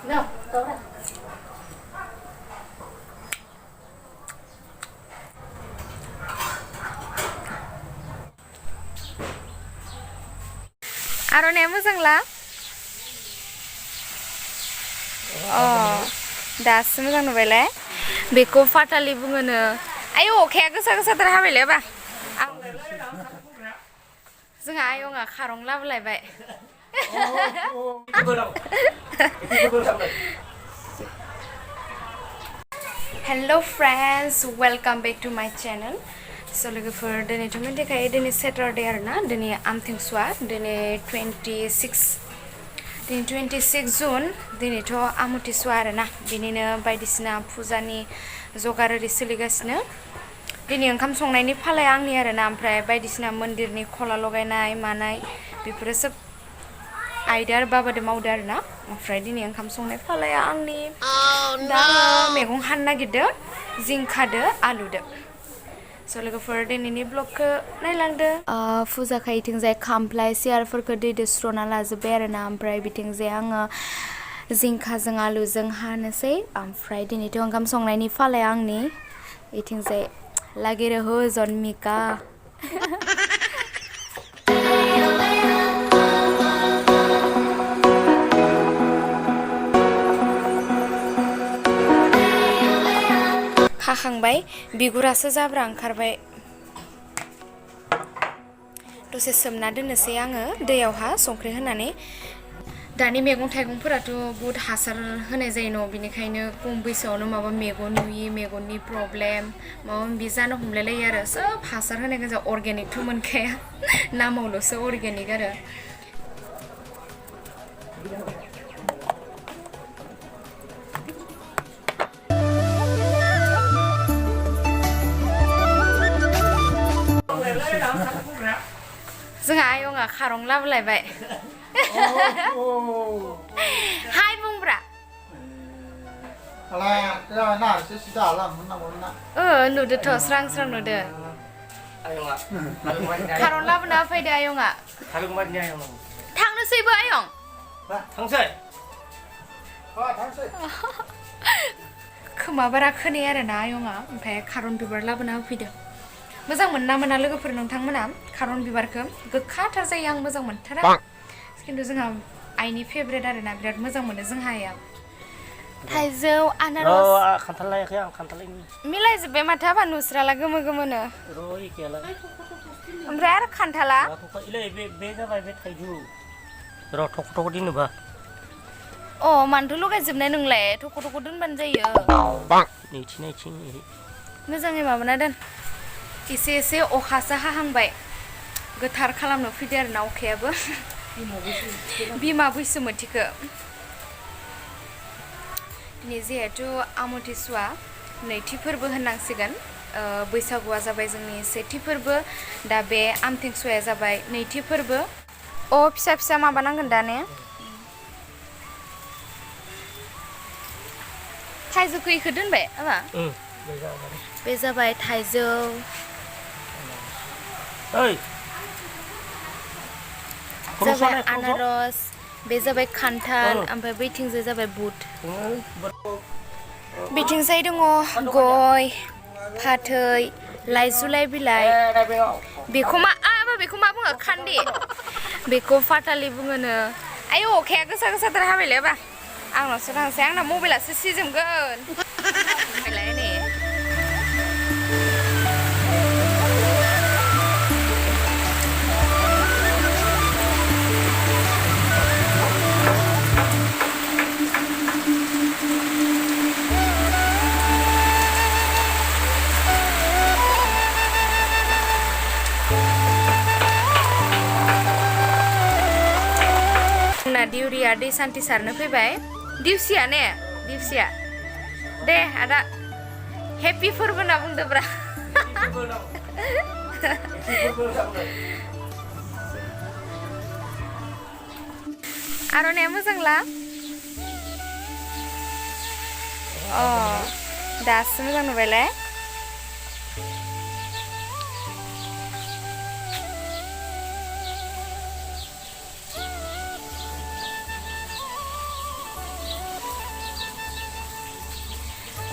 No, go ahead. आर'नाया मोजांला दासो मोजां नुबायलाय बेखौ फाटालि बुङोनो आयौ अखाया गोसा गोसाथार हाबायलाय बा जोंहा आयंआ खारं लाबोलायबाय hello friends welcome back to my channel स' लोगोफोर दिनैथ' मिन्थिखायो दिनै सेटारडे आरोना दिनै आमथिंसुवा दिनै 26 जुन दिनैथ' आमथिसुवा आरोना बिनिनो बायदिसिना फुजानि जगार ओरै सोलिगासिनो दिनै ओंखाम संनायनि फालाया आंनि आरोना ओमफ्राय बायदिसिना मन्दिरनि खला लगायनाय मानाय बेफोरो सब आइदा आरो बाबादो मावदो आरोना ओमफ्राय दिनै ओंखाम संनाय फालाया आंनि दा मैगं हानो नागिरदों जिंखादो आलुदो स' लोगोफोर दिनैनि ब्लगखौ नायलांदो फुजाखौ इथिंजाय खामफ्लाय सियारफोरखौ दैदो सुस्र'ना लाजोब्बाय आरोना ओमफ्राय बिथिंजाय आङो जिंखाजों आलुजों हानोसै ओमफ्राय दिनैथ' ओंखाम संनायनि फालाया आंनि इथिंजाय लागिरो हो जन्मिका हाखांबाय बिगुरासो जाब्रा ओंखारबाय दसे सोमना दोननोसै आङो दैयावहा संख्रि होनानै दानि मैगं थाइगंफोराथ' बहुत हासार होनाय जायो न' बिनिखायनो खम बैसोआवनो माबा मेगन नुयि मेगननि प्रब्लेम माबा माबि जानो हमलायलायो आरो सोब हासार होनाय गोजा अर्गेनिकथ' मोनखाया नामावल'सो अर्गेनिक आरो जोंहा आयंआ खारं लाबोलायबाय हाय बुंब्रा नुदोथ' स्रां स्रां नुदो खारं लाबोना फैदो आयंआ थांनोसैबो आयं खोमा बारा खोनाया आरोना आयंआ ओमफ्राय खारन बिबार लाबोना होफैदो मोजां मोनना मोना लोगोफोर नोंथांमोना खारन बिबारखौ गोखाथार जायो आं मोजां मोनथारा खिन्थु जोंहा आइनि फेभरेट आरोना बिराद मोजां मोनो जोंहा आइया थाइजौ आनारस खान्थाल लायाखै आं खान्थाल मिलायजोब्बाय माथो हाबा नुस्राला गोमो गोमोनो ओमफ्राय आरो खान्थाला बे जाबाय बे थाइजौ र' थख' थख' दोनोबा अ मानोथ' लगायजोबनाय नोंलाय थख' थख' दोनबानो जायो नैथिं मोजाङै माबाना दोन एसे एसे अखासो हाहांबाय गोथार खालामनो फैदो आरोना अखायाबो बिमा बैसोमुथिखौ दिनै जिहेथु आमथिसुवा नैथि फोरबो होननांसिगोन बैसागुआ जाबाय जोंनि सेथि फोरबो दा बे आमथिसुवाया जाबाय नैथि फोरबो फिसा फिसा माबानांगोन दा ने थाइजौखौ इखौ दोनबाय नामा बे जाबाय थाइजौ जाबाय आनारस बे जाबाय खान्थाल ओमफ्राय बैथिंजाय जाबाय बुट बिथिंजाय दङ गय फाथै लाइजुलाइ बिलाइ बेखौ मा बुङो खान्दि बेखौ फाटालि बुङोनो आयौ अखाया गोसा गोसाथार हाबायलाय बा आंनावसो थांसै आंना मबाइलासो सिजोबगोन नै दिउरिया दै सान्थि सारनो फैबाय दिउसिया ने दिउसिया दे आदा हेपि फोरबो होनना बुंदोब्रा आर'नाया मोजांला दासो मोजां नुबायलाय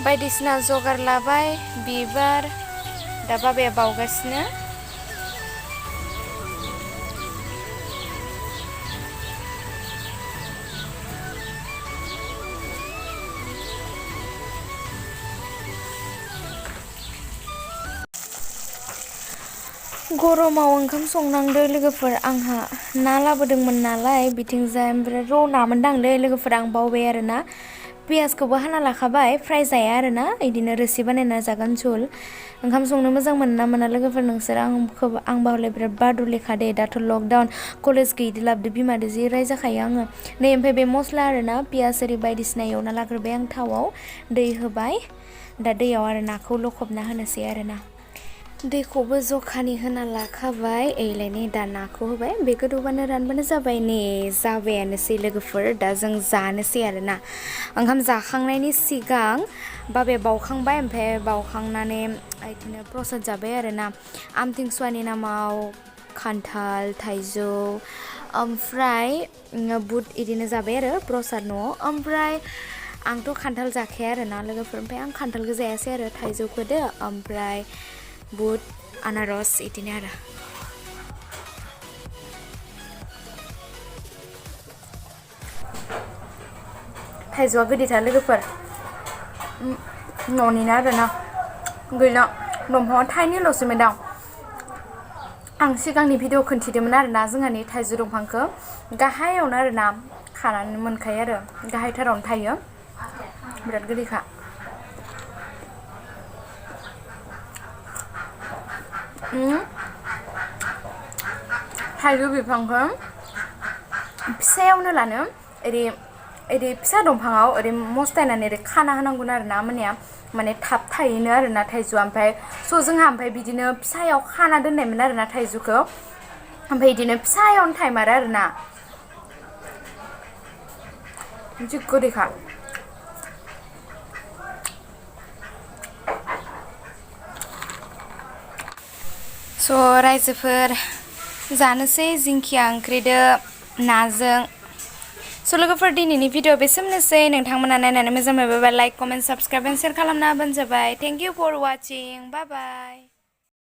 बायदिसिना जगार लाबाय बिबार दा बाबाया बावगासिनो गरमाव ओंखाम संनांदो लोगोफोर आंहा ना लाबोदोंमोन नालाय बिथिंजाय ओमफ्राय र' ना मोनदांलै लोगोफोर आं बावबाय आरोना पियासखौबो हाना लाखाबाय फ्राय जाया आरोना इदिनो रोसि बानायना जागोन झुल ओंखाम संनो मोजां मोनो ना मोना लोगोफोर नोंसोर आं बावलाय बिराद बादुलेखा दे दाथ' लकडाउन कलेज गैयिदो लाबदो बिमादो जि रायजाखायो आङो नै ओमफ्राय बे मस्ला आरोना पियास ओरै बायदिसिना एवना लाग्रोबाय आं थावआव दै होबाय दा दैयाव आरो नाखौ लखबना होनोसै आरोना दैखौबो जखानि होना लाखाबाय एलायनै दा नाखौ होबाय बे गोदौबानो रानबानो जाबाय नै जाबायानोसै लोगोफोर दा जों जानोसै आरोना ओंखाम जाखांनायनि सिगां बाबाया बावखांबाय ओमफ्राय बावखांनानै बिदिनो प्रसाद जाबाय आरोना आमथिसुवानि नामाव खान्थाल थाइजौ ओमफ्राय बुट इदिनो जाबाय आरो प्रसाद न'आव ओमफ्राय आंथ' खान्थाल जाखाया आरोना लोगोफोर ओमफ्राय आं खान्थालखौ जायासै आरो थाइजौखौदो ओमफ्राय बुट आनारस इदिनो आरो थाइजौआ गोदैथार लोगोफोर न'निनो आरोना गैला दंफाङा थाइनैल'सोमोन दां आं सिगांनि भिडिअ खिन्थिदोंमोन आरोना जोंहानि थाइजौ दंफांखौ गाहायावनो आरोना खानानै मोनखायो आरो गाहायथारावनो थायो बिराद गोदैखा थाइजौ बिफांखौ फिसायावनो लानो ओरै फिसा दंफाङाव ओरै मस्तायनानै ओरै खाना होनांगोन आरोना माने थाब थायोनो आरोना थाइजौआ ओमफ्राय जोंहा ओमफ्राय बिदिनो फिसायाव खाना दोननायमोन आरोना थाइजौखौ ओमफ्राय बिदिनो फिसायावनो थाइमारो आरोना जि गोदैखा रायजोफोर जानोसै जिंखिया ओंख्रिदो नाजों लोगोफोर दिनैनि भिडिअ बेसेमनोसै नोंथांमोना नायनानै मोजां मोनोबा like comment subscribe and share खालामना होबानो जाबाय thank you for watching bye bye